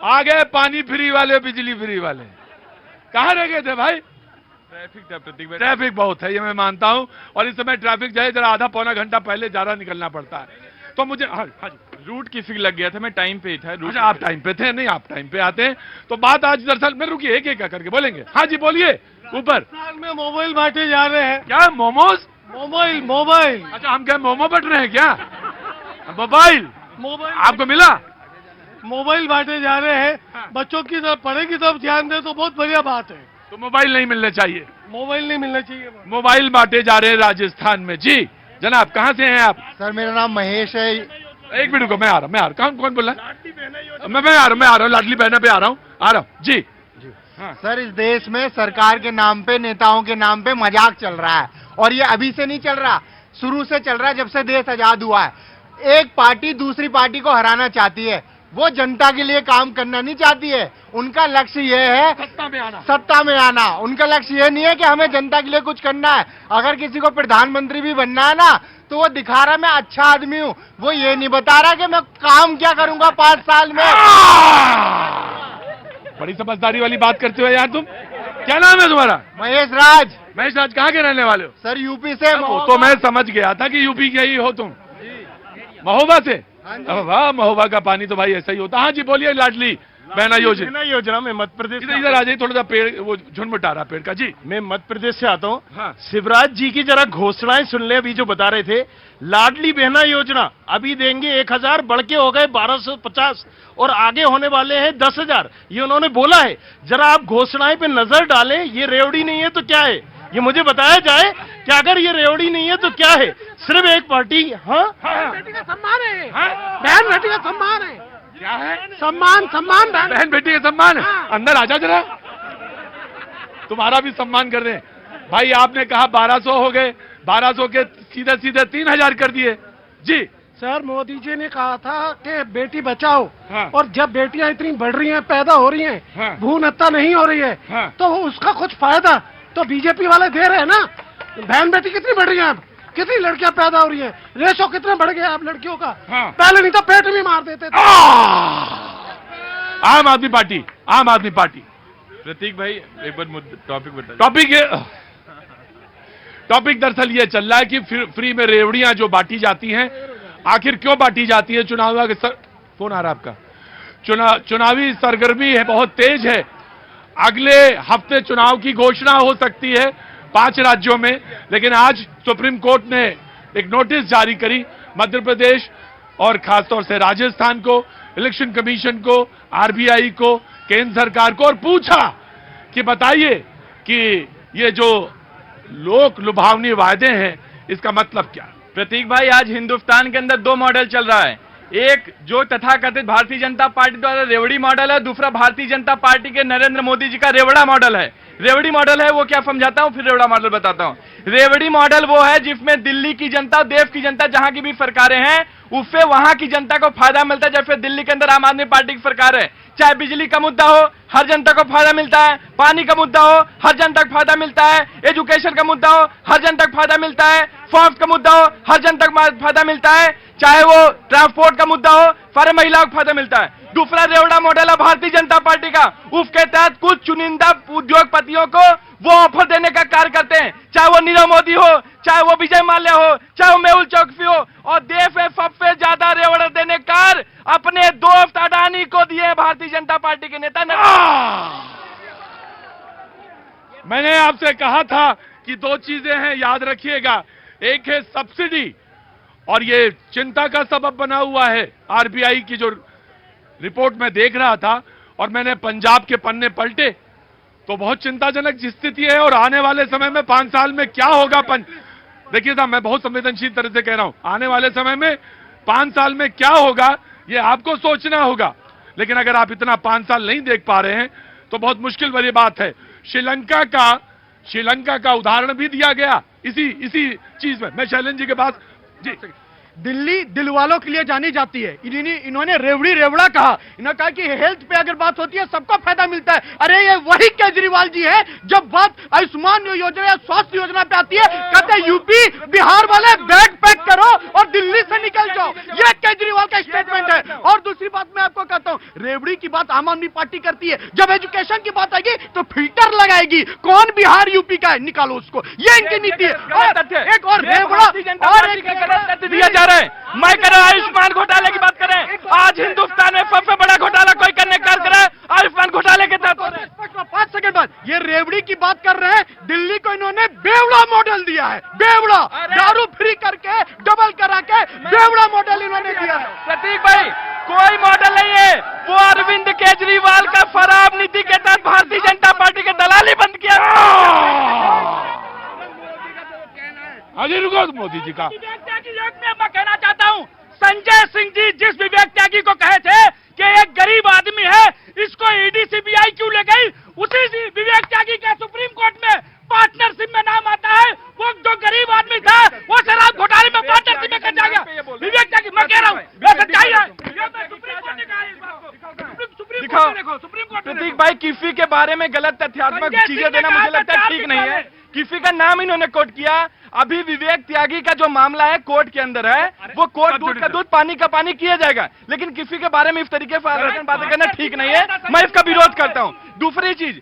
आ गए पानी फ्री वाले, बिजली फ्री वाले। कहाँ रह गए थे भाई? ट्रैफिक था प्रतीक भाई, ट्रैफिक बहुत है, ये मैं मानता हूं। और इस समय ट्रैफिक जाए जरा आधा पौना घंटा पहले ज्यादा निकलना पड़ता है। तो मुझे हाँ जी, रूट किसी लग गया था, मैं टाइम पे ही था। रूट अच्छा आप टाइम पे थे? नहीं, आप टाइम पे आते हैं तो बात आज दरअसल में, रुकिए एक एक करके बोलेंगे। हाँ जी बोलिए। ऊपर में मोबाइल बांटे जा रहे हैं। क्या मोमोज? मोबाइल मोबाइल अच्छा हम क्या मोमो बट रहे हैं क्या? मोबाइल मोबाइल आपको मिला? मोबाइल बांटे जा रहे हैं। बच्चों की तरफ, पढ़ाई की तरफ ध्यान दे तो बहुत बढ़िया बात है। तो मोबाइल नहीं मिलने चाहिए? मोबाइल नहीं मिलना चाहिए। मोबाइल बांटे जा रहे हैं राजस्थान में। जी जनाब, कहाँ से हैं आप? सर मेरा नाम महेश है। एक मिनट को, मैं आ रहा हूँ। कौन बोल रहा है? मैं आ रहा हूँ, लाडली बहना पे आ रहा हूँ जी। सर इस देश में सरकार के नाम पे, नेताओं के नाम पे मजाक चल रहा है, और ये अभी से नहीं चल रहा, शुरू से चल रहा है, जब से देश आजाद हुआ है। एक पार्टी दूसरी पार्टी को हराना चाहती है, वो जनता के लिए काम करना नहीं चाहती है। उनका लक्ष्य ये है सत्ता में आना। उनका लक्ष्य ये नहीं है कि हमें जनता के लिए कुछ करना है। अगर किसी को प्रधानमंत्री भी बनना है ना, तो वो दिखा रहा मैं अच्छा आदमी हूँ, वो ये नहीं बता रहा कि मैं काम क्या करूंगा 5 साल में। बड़ी समझदारी वाली बात करते हो यार तुम। क्या नाम है तुम्हारा? महेश राज। महेश राज, कहाँ के रहने वाले हो? सर यूपी से। वो तो मैं समझ गया था कि यूपी के ही हो तुम। महोबा से? वाह, महोबा का पानी तो भाई ऐसा ही होता। हाँ जी बोलिए। लाडली बहना योजना में मध्य प्रदेश इधर आ जाइए, थोड़ा सा पेड़ वो झुंड रहा पेड़ का। जी मैं मध्य प्रदेश से आता हूँ। हाँ। शिवराज जी की जरा घोषणाएं सुन ले। अभी जो बता रहे थे, लाडली बहना योजना अभी देंगे 1000, बढ़ के हो गए 1250 और आगे होने वाले हैं 10,000, ये उन्होंने बोला है। जरा आप घोषणाएं पे नजर डालें। ये रेवड़ी नहीं है तो क्या है, ये मुझे बताया जाए कि अगर ये रेवड़ी नहीं है तो क्या है। सिर्फ एक पार्टी। हाँ, बेटी का सम्मान है। बहन बेटी का सम्मान है। क्या है? सम्मान बहन बेटी का सम्मान। अंदर आ जा जरा, तुम्हारा भी सम्मान कर रहे हैं भाई। आपने कहा 1200 हो गए, 1200 के सीधे सीधे 3000 कर दिए। जी सर, मोदी जी ने कहा था कि बेटी बचाओ। हाँ। और जब बेटियां इतनी बढ़ रही हैं, पैदा हो रही हैं, हाँ। भ्रूण हत्या नहीं हो रही है, हाँ। तो उसका कुछ फायदा तो बीजेपी वाले दे रहे हैं ना। बहन बेटी कितनी बढ़ रही है अब, कितनी लड़कियां पैदा हो रही है, रेशो कितना बढ़ गया अब लड़कियों का। हाँ। पहले नहीं तो पेट भी मार देते थे। आम आदमी पार्टी, आम आदमी पार्टी। प्रतीक भाई एक बार टॉपिक बता। टॉपिक दरअसल ये चल रहा है कि फ्री में रेवड़ियां जो बांटी जाती हैं, आखिर क्यों बांटी जाती है? चुनाव का फोन आ रहा है आपका। चुनावी सरगर्मी है, बहुत तेज है। अगले हफ्ते चुनाव की घोषणा हो सकती है 5 राज्यों में। लेकिन आज सुप्रीम कोर्ट ने एक नोटिस जारी करी मध्य प्रदेश और खासतौर से राजस्थान को, इलेक्शन कमीशन को, आरबीआई को, केंद्र सरकार को, और पूछा कि बताइए कि ये जो लोक लुभावनी वायदे हैं इसका मतलब क्या? प्रतीक भाई आज हिंदुस्तान के अंदर 2 मॉडल चल रहा है। एक जो तथाकथित भारतीय जनता पार्टी द्वारा रेवड़ी मॉडल है, दूसरा भारतीय जनता पार्टी के नरेंद्र मोदी जी का रेवड़ा मॉडल है। रेवड़ी मॉडल है वो क्या समझाता हूं, फिर रेवड़ा मॉडल बताता हूं। रेवड़ी मॉडल वो है जिसमें दिल्ली की जनता, देश की जनता, जहां की भी सरकारें हैं, उससे वहां की जनता को फायदा मिलता है। जैसे दिल्ली के अंदर आम आदमी पार्टी की सरकार है, चाहे बिजली का मुद्दा हो हर जनता को फायदा मिलता है, पानी का मुद्दा हो हर जनता को फायदा मिलता है, एजुकेशन का मुद्दा हो हर जनता को फायदा मिलता है, स्वास्थ्य का मुद्दा हो हर जनता को फायदा मिलता है, चाहे वो ट्रांसपोर्ट का मुद्दा हो सारे महिलाओं को फायदा मिलता है। दूसरा रेवड़ा मॉडल है भारतीय जनता पार्टी का, उसके तहत कुछ चुनिंदा उद्योगपतियों को वो ऑफर देने का कार्य करते हैं, चाहे वो नीरव मोदी हो, चाहे वो विजय माल्या हो, चाहे वो मेहुल चौकसी हो, और देश में सबसे ज्यादा रेवड़ा देने कार्य अपने दोस्त अडानी को दिए भारतीय जनता पार्टी के नेता ने। मैंने आपसे कहा था कि 2 चीजें हैं, याद रखिएगा। एक है सब्सिडी, और ये चिंता का सबब बना हुआ है। आरबीआई की जो रिपोर्ट में देख रहा था और मैंने पंजाब के पन्ने पलटे तो बहुत चिंताजनक स्थिति है। और आने वाले समय में 5 साल में क्या होगा, देखिए साहब, मैं बहुत संवेदनशील तरह से कह रहा हूं, आने वाले समय में 5 साल में क्या होगा ये आपको सोचना होगा। लेकिन अगर आप इतना 5 साल नहीं देख पा रहे हैं तो बहुत मुश्किल वाली बात है। श्रीलंका का उदाहरण भी दिया गया इसी चीज में। मैं शैलेंद्र जी के पास। जी दिल्ली दिल वालों के लिए जानी जाती है। इन्होंने रेवड़ी रेवड़ा कहा। इन्होंने कहा कि हेल्थ पे अगर बात होती है सबको फायदा मिलता है। अरे ये वही केजरीवाल जी है, जब बात आयुष्मान योजना या स्वास्थ्य योजना पे आती है कहते हैं यूपी बिहार वाले बैग पैक करो और दिल्ली से निकल जाओ। ये केजरीवाल का स्टेटमेंट है। और दूसरी बात मैं आपको कहता हूं, रेवड़ी की बात आम आदमी पार्टी करती है, जब एजुकेशन की बात आएगी तो फिल्टर लगाएगी, कौन बिहार यूपी का है निकालो उसको। ये इनकी नीति है। और एक और रेवड़ा और एक दिया जा रहा है। मैं कह रहा हूं आयुष्मान घोटाले की बात करें, आज हिंदुस्तान में सबसे बड़ा घोटाला कोई करने का कर रहा है आयुष्मान घोटाले के तहत। 5 सेकंड बाद ये रेवड़ी की बात कर रहे हैं। दिल्ली को इन्होंने बेवड़ा मॉडल दिया है। बेवड़ा दारू फ्री करके डबल करा के बेवड़ा मॉडल इन्होंने दिया है। प्रतीक भाई कोई मॉडल नहीं है, वो अरविंद केजरीवाल का फराब नीति के तहत भारतीय जनता पार्टी के दलाली बंद किया। अजी रुको मोदी जी का मैं कहना चाहता हूं, संजय सिंह जी जिस विवेक त्यागी को कहे थे कि एक गरीब आदमी है, इसको ईडी सीबीआई क्यों ले गई, उसी विवेक त्यागी का सुप्रीम कोर्ट में पार्टनरशिप में नाम आता है। वो जो गरीब आदमी था वो शराब घोटाले में पार्टनरशिप में कट गया। विवेक त्यागी, मैं कह रहा हूं सच्चाई है। सुप्रीम कोर्ट ने कहा है इस बात को। सुप्रीम कोर्ट प्रतीक भाई किफी के बारे में गलत तथ्यात्मक चीजें देना मुझे लगता है ठीक नहीं है। किफी का नाम इन्होंने कोट किया। अभी विवेक त्यागी का जो मामला है कोर्ट के अंदर है, वो कोर्ट दूध का दूध पानी का पानी किया जाएगा, लेकिन किफी के बारे में इस तरीके से बातें करना ठीक नहीं है। मैं इसका विरोध करता हूं। दूसरी चीज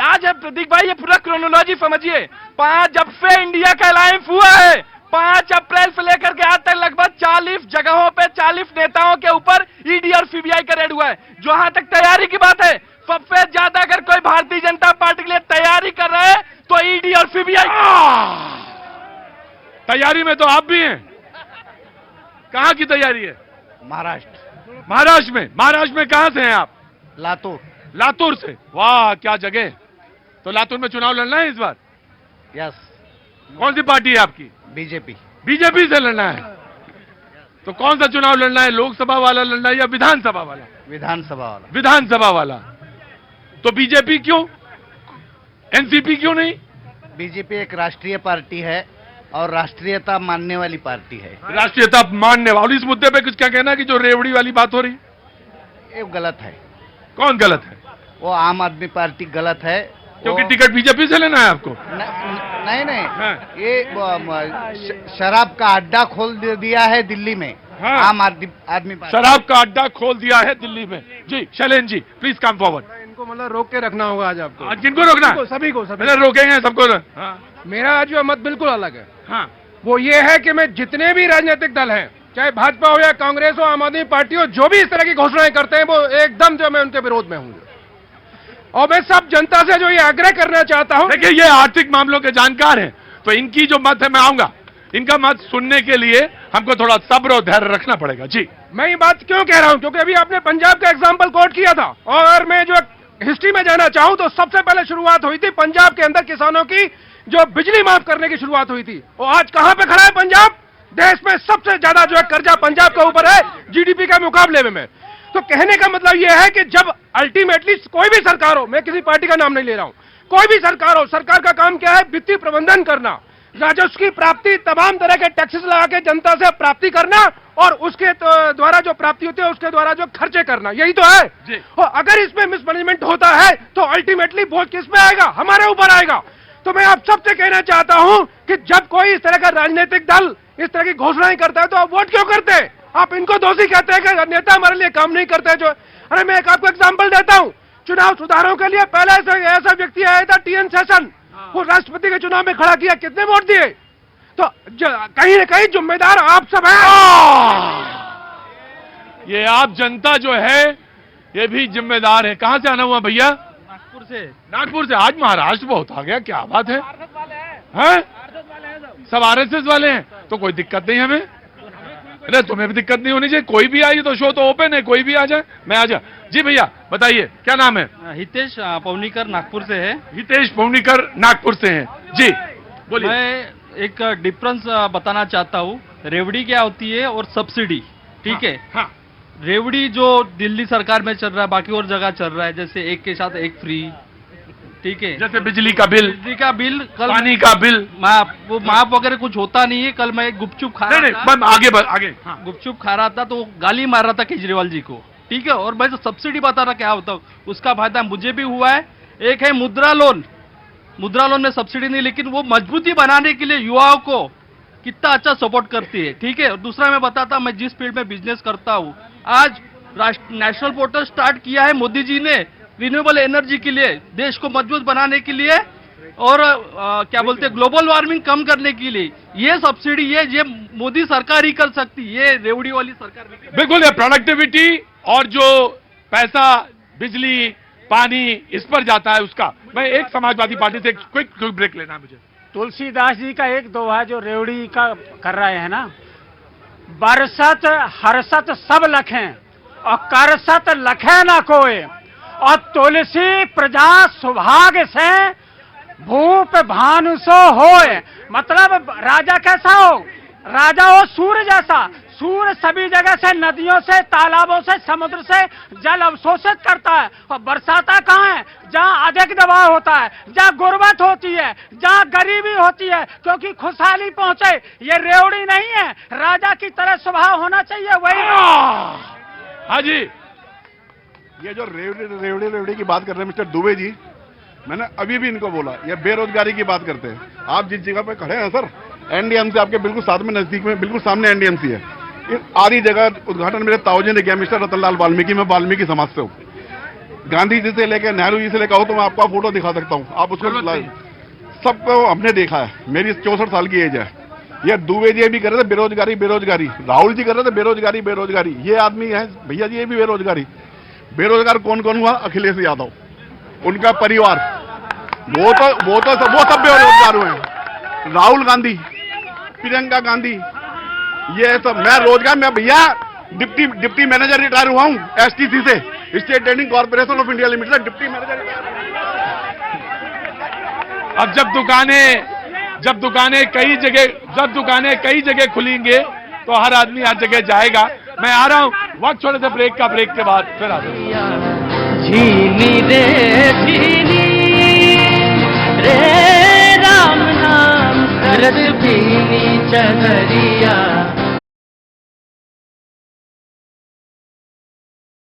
आज है प्रतीक भाई, ये पूरा क्रोनोलॉजी समझिए। 5 जब से इंडिया का अलायंस हुआ है, 5 अप्रैल से लेकर के आज तक लगभग 40 जगहों पे 40 नेताओं के ऊपर ईडी और सीबीआई का रेड हुआ है। जहां तक तैयारी की बात है, सबसे ज्यादा अगर कोई भारतीय जनता पार्टी के लिए तैयारी कर रहे हैं तो ईडी और सीबीआई। तैयारी में तो आप भी हैं। कहां की तैयारी है? महाराष्ट्र। महाराष्ट्र में कहां से हैं आप? लातूर। लातूर से। वाह क्या जगह। तो लातूर में चुनाव लड़ना है इस बार? यस। कौन सी पार्टी है आपकी? बीजेपी। बीजेपी से लड़ना है। तो कौन सा चुनाव लड़ना है, लोकसभा वाला लड़ना है या विधानसभा वाला? विधानसभा वाला। विधानसभा वाला। तो बीजेपी क्यों, एनसीपी क्यों नहीं? बीजेपी एक राष्ट्रीय पार्टी है और राष्ट्रीयता मानने वाली पार्टी है। राष्ट्रीयता मानने वाली। इस मुद्दे पे कुछ क्या कहना है कि जो रेवड़ी वाली बात हो रही, ये गलत है। कौन गलत है? वो आम आदमी पार्टी गलत है। क्योंकि टिकट बीजेपी से लेना है आपको? नहीं हाँ। ये शराब का अड्डा खोल दिया है दिल्ली में। हाँ। आम आदमी पार्टी। शराब का अड्डा खोल दिया है दिल्ली में। जी Shailendra ji please come forward. इनको मतलब रोक के रखना होगा आज आपको। आज किनको रोकना? सभी को मैंने रोकेंगे सबको। हाँ। मेरा आज जो मत बिल्कुल अलग है। हाँ। वो ये है कि मैं जितने भी राजनीतिक दल हैं, चाहे भाजपा हो या कांग्रेस हो, आम आदमी पार्टी हो, जो भी इस तरह की घोषणाएं करते हैं वो एकदम जो मैं उनके विरोध में हूँ। और मैं सब जनता से जो ये आग्रह करना चाहता हूँ, देखिए ये आर्थिक मामलों के जानकार हैं, तो इनकी जो मत है मैं आऊंगा, इनका मत सुनने के लिए हमको थोड़ा सब्र और धैर्य रखना पड़ेगा। जी मैं ये बात क्यों कह रहा हूँ, क्योंकि अभी आपने पंजाब का एग्जाम्पल कोट किया था, और मैं जो हिस्ट्री में जाना चाहूँ तो सबसे पहले शुरुआत हुई थी पंजाब के अंदर किसानों की जो बिजली माफ करने की शुरुआत हुई थी। और आज कहां पे खड़ा है पंजाब? देश में सबसे ज्यादा जो है कर्जा पंजाब के ऊपर है जीडीपी के मुकाबले में। तो कहने का मतलब यह है कि जब अल्टीमेटली कोई भी सरकार हो, मैं किसी पार्टी का नाम नहीं ले रहा हूं, कोई भी सरकार हो, सरकार का काम क्या है? वित्तीय प्रबंधन करना, राजस्व की प्राप्ति, तमाम तरह के टैक्सेस लगा के जनता से प्राप्ति करना, और उसके द्वारा जो प्राप्ति होती है उसके द्वारा जो खर्चे करना, यही तो है। और अगर इसमें मिसमैनेजमेंट होता है तो अल्टीमेटली बोझ किस पे आएगा? हमारे ऊपर आएगा। तो मैं आप सबसे कहना चाहता हूं कि जब कोई इस तरह का राजनीतिक दल इस तरह की घोषणाएं करता है तो आप वोट क्यों करते हैं? आप इनको दोषी कहते हैं कि नेता हमारे लिए काम नहीं करते जो। अरे मैं एक आपको एग्जांपल देता हूं, चुनाव सुधारों के लिए पहले ऐसा व्यक्ति आया था टीएन शेषन, वो राष्ट्रपति के चुनाव में खड़ा किया, कितने वोट दिए? तो कहीं न कहीं जिम्मेदार आप सब हैं। ये आप जनता जो है ये भी जिम्मेदार है। कहां से आना हुआ भैया? नागपुर से। आज महाराष्ट्र बहुत आ गया, क्या बात है? हैं? सब आरएसएस वाले हैं, तो कोई दिक्कत नहीं हमें। अरे तुम्हें भी दिक्कत नहीं होनी चाहिए, कोई भी आई तो शो तो ओपन है, कोई भी आ जाए, मैं आ जा। जी भैया बताइए क्या नाम है? हितेश पवनीकर नागपुर से है। हितेश पवनीकर नागपुर से हैं। जी बोलिए। मैं एक डिफरेंस बताना चाहता हूँ, रेवड़ी क्या होती है और सब्सिडी, ठीक है? हाँ। रेवड़ी जो दिल्ली सरकार में चल रहा है, बाकी और जगह चल रहा है, जैसे एक के साथ एक फ्री, ठीक है। जैसे बिजली का बिल, बिजली का बिल, कल पानी का बिल, वो माफ वगैरह कुछ होता नहीं है। कल मैं गुपचुप खा नहीं रहा नहीं, था, बस आगे आगे। हाँ। गुपचुप खा रहा था तो गाली मार रहा था केजरीवाल जी को, ठीक है। और मैं तो सब्सिडी बता रहा क्या होता, उसका फायदा मुझे भी हुआ है। एक है मुद्रा लोन, मुद्रा लोन में सब्सिडी नहीं, लेकिन वो मजबूती बनाने के लिए युवाओं को कितना अच्छा सपोर्ट करती है, ठीक है। और दूसरा मैं बताता, मैं जिस फील्ड में बिजनेस करता हूँ, आज नेशनल पोर्टल स्टार्ट किया है मोदी जी ने रिन्यूएबल एनर्जी के लिए, देश को मजबूत बनाने के लिए, और क्या बोलते हैं, ग्लोबल वार्मिंग कम करने के लिए। ये सब्सिडी ये मोदी सरकार ही कर सकती, ये रेवड़ी वाली सरकार नहीं कर। बिल्कुल, ये प्रोडक्टिविटी और जो पैसा बिजली पानी इस पर जाता है उसका। मैं एक समाजवादी पार्टी से क्विक ब्रेक लेना है मुझे। तुलसीदास जी का एक दोहा जो रेवड़ी का कर रहे हैं ना, बरसत हरसत सब लखें और करसत लखे न कोई, और तुलसी प्रजा सुभाग से भूप भानु सो होए। मतलब राजा कैसा हो, राजा हो सूर्य जैसा। सूर्य सभी जगह से, नदियों से, तालाबों से, समुद्र से जल अवशोषित करता है और बरसाता कहाँ है? जहाँ अधिक दबाव होता है, जहाँ गुर्बत होती है, जहाँ गरीबी होती है, क्योंकि खुशहाली पहुंचे। ये रेवड़ी नहीं है, राजा की तरह स्वभाव होना चाहिए, वही। हाँ जी, ये जो रेवड़ी की बात कर रहे हैं मिस्टर दुबे जी, मैंने अभी भी इनको बोला, ये बेरोजगारी की बात करते हैं। आप जिस जगह पे खड़े हैं सर, एनडीएमसी आपके बिल्कुल साथ में, नजदीक में, बिल्कुल सामने एनडीएमसी है। आधी जगह उद्घाटन मेरे ताऊजी ने किया, मिस्टर रतनलाल वाल्मीकि, मैं वाल्मीकि समाज से हूँ। गांधी जी से लेकर नेहरू जी से लेकर हो तो मैं आपको फोटो दिखा सकता हूँ, आप उसको सबको हमने देखा है। मेरी 64 साल की एज है। ये दुबे जी भी कर रहे थे बेरोजगारी बेरोजगारी, राहुल जी कर रहे थे बेरोजगारी बेरोजगारी, ये आदमी है भैया जी, ये भी बेरोजगारी। बेरोजगार कौन कौन हुआ? अखिलेश यादव, उनका परिवार, वो सब बेरोजगार हुए। राहुल गांधी, प्रियंका गांधी, ये सब। मैं रोजगार में भैया डिप्टी मैनेजर रिटायर हुआ हूँ एसटीसी से, state trading corporation of India limited, deputy manager. अब जब दुकानें कई जगह खुलेंगे तो हर आदमी हर जगह जाएगा। मैं आ रहा हूँ, वक्त छोड़े थे ब्रेक का, ब्रेक के बाद फिर आता हूं। झीनी रे राम नाम करत भीनी चगरिया।